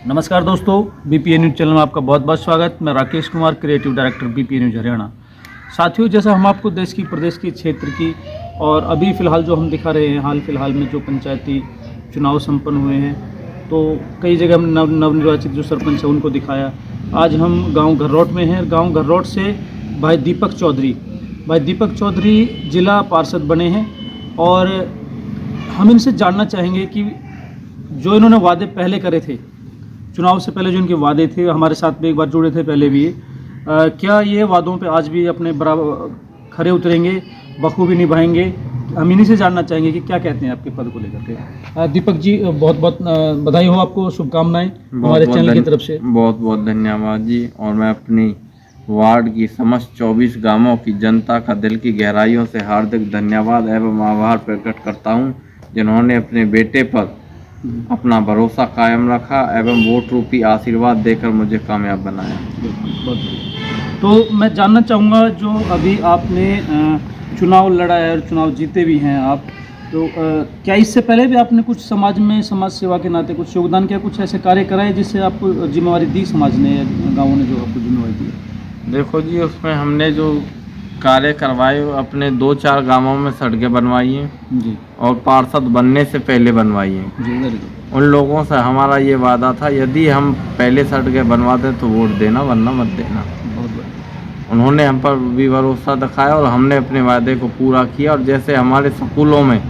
नमस्कार दोस्तों, BPA news channel में आपका बहुत बहुत स्वागत। मैं Rakesh Kumar, creative director BPA news Haryana. साथियों, जैसा हम आपको देश की, प्रदेश की, क्षेत्र की और अभी फ़िलहाल जो हम दिखा रहे हैं, हाल फिलहाल में जो पंचायती चुनाव संपन्न हुए हैं, तो कई जगह हम नवनिर्वाचित जो सरपंच हैं उनको दिखाया। आज हम गाँव घर्रोट में हैं। गाँव घर्रोट से भाई दीपक चौधरी जिला पार्षद बने हैं और हम इनसे जानना चाहेंगे कि जो इन्होंने वादे पहले करे थे, चुनाव से पहले जो इनके वादे थे, हमारे साथ भी एक बार जुड़े थे पहले भी, क्या ये वादों पे आज भी अपने बराबर खरे उतरेंगे, बखूबी निभाएंगे? हम इन्हीं से जानना चाहेंगे कि क्या कहते हैं आपके पद को लेकर के। दीपक जी, बहुत बहुत बधाई हो आपको, शुभकामनाएं हमारे चैनल की तरफ से। बहुत बहुत धन्यवाद जी। और मैं अपनी वार्ड की समस्त 24 गांवों की जनता का दिल की गहराइयों से हार्दिक धन्यवाद एवं आभार प्रकट करता हूं, जिन्होंने अपने बेटे पर अपना भरोसा कायम रखा एवं वोट रूपी आशीर्वाद देकर मुझे कामयाब बनाया। तो मैं जानना चाहूँगा, जो अभी आपने चुनाव लड़ा है और चुनाव जीते भी हैं आप, तो क्या इससे पहले भी आपने कुछ समाज में, समाज सेवा के नाते कुछ योगदान किया, कुछ ऐसे कार्य कराए जिससे आपको जिम्मेवारी दी समाज ने या गाँवों ने जो आपको जिम्मेवारी दी? देखो जी, उसमें हमने जो कार्य करवाए अपने 2-4 गांवों में सड़कें बनवाई हैं जी, और पार्षद बनने से पहले बनवाई हैं। जी, उन लोगों से हमारा ये वादा था, यदि हम पहले सड़कें बनवाते तो वोट देना, वरना मत देना। बहुत बढ़िया। उन्होंने हम पर भी भरोसा दिखाया और हमने अपने वादे को पूरा किया। और जैसे हमारे स्कूलों में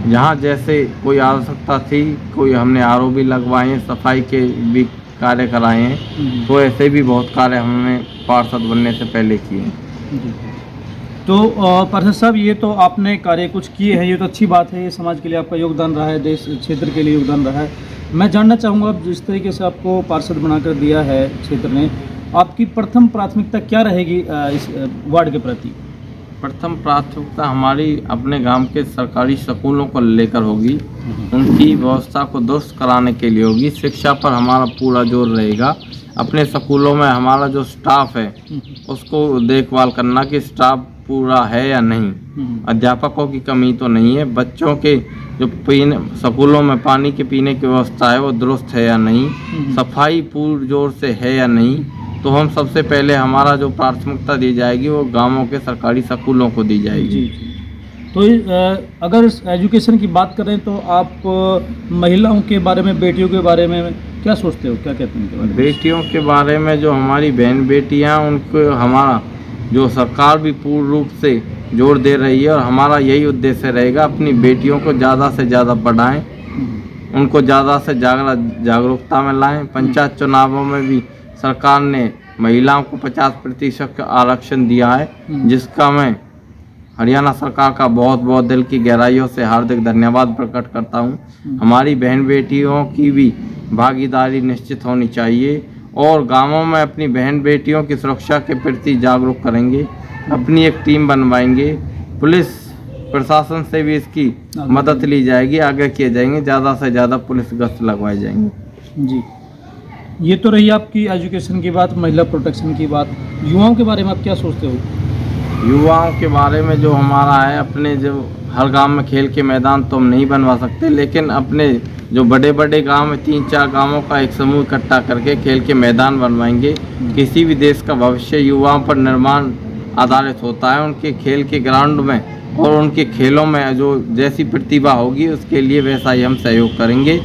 जहाँ जैसे कोई आवश्यकता थी, कोई हमने आरओ भी लगवाए हैं, सफाई के भी कार्य कराए हैं, तो ऐसे भी बहुत कार्य हमने पार्षद बनने से पहले किए हैं। तो पार्षद साहब, ये तो आपने कार्य कुछ किए हैं, ये तो अच्छी बात है, ये समाज के लिए आपका योगदान रहा है, देश क्षेत्र के लिए योगदान रहा है। मैं जानना चाहूँगा, जिस तरीके से आपको पार्षद बनाकर दिया है क्षेत्र ने, आपकी प्रथम प्राथमिकता क्या रहेगी इस वार्ड के प्रति? प्रथम प्राथमिकता हमारी अपने गांव के सरकारी स्कूलों को लेकर होगी, उनकी व्यवस्था को दुरुस्त कराने के लिए होगी। शिक्षा पर हमारा पूरा जोर रहेगा। अपने स्कूलों में हमारा जो स्टाफ है उसको देखभाल करना कि स्टाफ पूरा है या नहीं, अध्यापकों की कमी तो नहीं है, बच्चों के जो पीने स्कूलों में पानी के पीने की व्यवस्था है वो दुरुस्त है या नहीं, सफाई पूर्ण जोर से है या नहीं। तो हम सबसे पहले हमारा जो प्राथमिकता दी जाएगी वो गांवों के सरकारी स्कूलों को दी जाएगी। तो अगर एजुकेशन की बात करें तो आप महिलाओं के बारे में, बेटियों के बारे में क्या सोचते हो, क्या कहते हैं उनके बारे में? बेटियों के बारे में जो हमारी बहन बेटियां, उनको हमारा जो सरकार भी पूर्ण रूप से जोर दे रही है और हमारा यही उद्देश्य रहेगा, अपनी बेटियों को ज़्यादा से ज़्यादा पढ़ाएं, उनको ज़्यादा से जागरूकता में लाएं। पंचायत चुनावों में भी सरकार ने महिलाओं को 50% का आरक्षण दिया है, जिसका मैं हरियाणा सरकार का बहुत बहुत दिल की गहराइयों से हार्दिक धन्यवाद प्रकट करता हूं। हमारी बहन बेटियों की भी भागीदारी निश्चित होनी चाहिए और गांवों में अपनी बहन बेटियों की सुरक्षा के प्रति जागरूक करेंगे। अपनी एक टीम बनवाएंगे, पुलिस प्रशासन से भी इसकी मदद ली जाएगी, आगे किए जाएंगे, ज़्यादा से ज़्यादा पुलिस गश्त लगवाई जाएंगी। जी, ये तो रही आपकी एजुकेशन की बात, महिला प्रोटेक्शन की बात। युवाओं के बारे में आप क्या सोचते हो? युवाओं के बारे में जो हमारा है, अपने जो हर गांव में खेल के मैदान तो हम नहीं बनवा सकते, लेकिन अपने जो बड़े बड़े गांव में 3-4 गांवों का एक समूह इकट्ठा करके खेल के मैदान बनवाएंगे। किसी भी देश का भविष्य युवाओं पर निर्माण आधारित होता है, उनके खेल के ग्राउंड में और उनके खेलों में जो जैसी प्रतिभा होगी उसके लिए वैसा ही हम सहयोग करेंगे।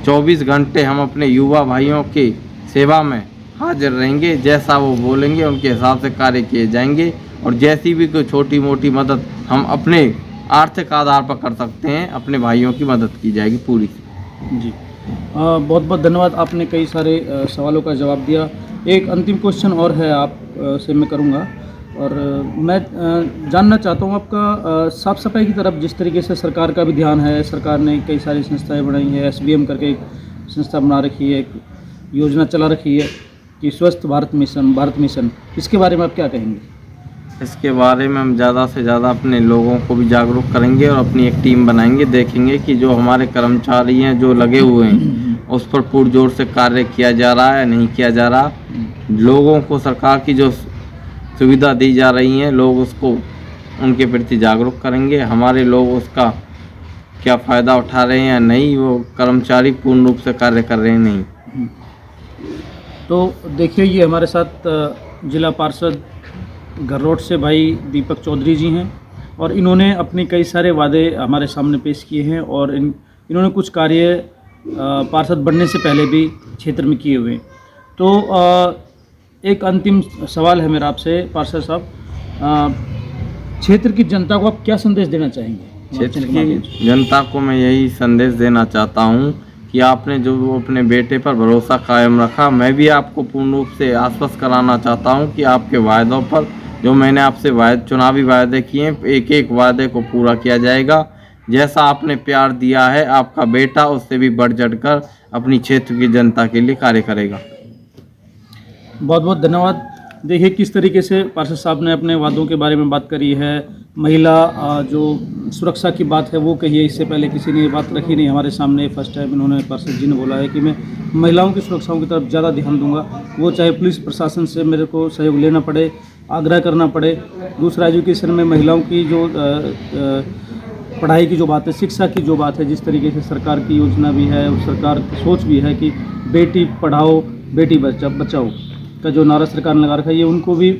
24 घंटे हम अपने युवा भाइयों की सेवा में हाजिर रहेंगे, जैसा वो बोलेंगे उनके हिसाब से कार्य किए जाएंगे और जैसी भी कोई छोटी मोटी मदद हम अपने आर्थिक आधार पर कर सकते हैं, अपने भाइयों की मदद की जाएगी पूरी। जी, बहुत बहुत धन्यवाद, आपने कई सारे सवालों का जवाब दिया। एक अंतिम क्वेश्चन और है आप से मैं करूँगा, और मैं जानना चाहता हूँ आपका साफ़ सफाई की तरफ जिस तरीके से सरकार का भी ध्यान है। सरकार ने कई सारी संस्थाएं बनाई हैं, SBM करके एक संस्था बना रखी है, एक योजना चला रखी है कि स्वस्थ भारत मिशन, इसके बारे में आप क्या कहेंगे? इसके बारे में हम ज़्यादा से ज़्यादा अपने लोगों को भी जागरूक करेंगे और अपनी एक टीम बनाएंगे। देखेंगे कि जो हमारे कर्मचारी हैं जो लगे हुए हैं उस पर पुरजोर से कार्य किया जा रहा है या नहीं किया जा रहा। लोगों को सरकार की जो सुविधा दी जा रही हैं, लोग उसको उनके प्रति जागरूक करेंगे। हमारे लोग उसका क्या फ़ायदा उठा रहे हैं या नहीं, वो कर्मचारी पूर्ण रूप से कार्य कर रहे हैं नहीं। तो देखिए, ये हमारे साथ जिला पार्षद घररोट से भाई दीपक चौधरी जी हैं और इन्होंने अपने कई सारे वादे हमारे सामने पेश किए हैं और इन्होंने कुछ कार्य पार्षद बनने से पहले भी क्षेत्र में किए हुए हैं। तो एक अंतिम सवाल है मेरा आपसे पार्षद साहब, क्षेत्र की जनता को आप क्या संदेश देना चाहेंगे? क्षेत्र की जनता को मैं यही संदेश देना चाहता हूँ कि आपने जो अपने बेटे पर भरोसा कायम रखा, मैं भी आपको पूर्ण रूप से आश्वस्त कराना चाहता हूँ कि आपके वायदों पर, जो मैंने आपसे चुनावी वायदे किए हैं, एक एक वायदे को पूरा किया जाएगा। जैसा आपने प्यार दिया है, आपका बेटा उससे भी बढ़ चढ़कर अपनी क्षेत्र की जनता के लिए कार्य करेगा। बहुत बहुत धन्यवाद। देखिए किस तरीके से पार्षद साहब ने अपने वादों के बारे में बात करी है। महिला जो सुरक्षा की बात है वो कही है, इससे पहले किसी ने ये बात रखी नहीं हमारे सामने। फर्स्ट टाइम इन्होंने पार्षद जी ने बोला है कि मैं महिलाओं की सुरक्षाओं की तरफ ज़्यादा ध्यान दूंगा, वो चाहे पुलिस प्रशासन से मेरे को सहयोग लेना पड़े, आग्रह करना पड़े। दूसरा, एजुकेशन में महिलाओं की जो पढ़ाई की जो बात है, शिक्षा की जो बात है, जिस तरीके से सरकार की योजना भी है और सरकार की सोच भी है कि बेटी पढ़ाओ बेटी बचाओ का जो नारा सरकार ने लगा रखा है, ये उनको भी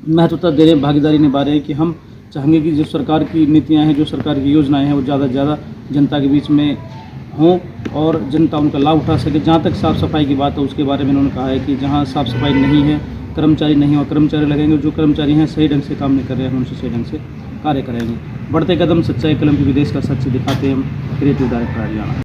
महत्वता दे रहे हैं, भागीदारी निभा रहे हैं कि हम चाहेंगे कि जो सरकार की नीतियां हैं, जो सरकार की योजनाएं हैं, वो ज़्यादा से ज़्यादा जनता के बीच में हों और जनता उनका लाभ उठा सके। जहाँ तक साफ़ सफाई की बात है उसके बारे में इन्होंने कहा है कि जहाँ साफ़ सफाई नहीं है, कर्मचारी नहीं हो, कर्मचारी लगेंगे, जो कर्मचारी हैं सही ढंग से काम नहीं कर रहे हैं, हम उनसे सही ढंग से कार्य करेंगे। बढ़ते कदम सच्चाई कलम की विदेश का सच दिखाते हैं हम क्रिएटिव डायरेक्टर हरियाणा।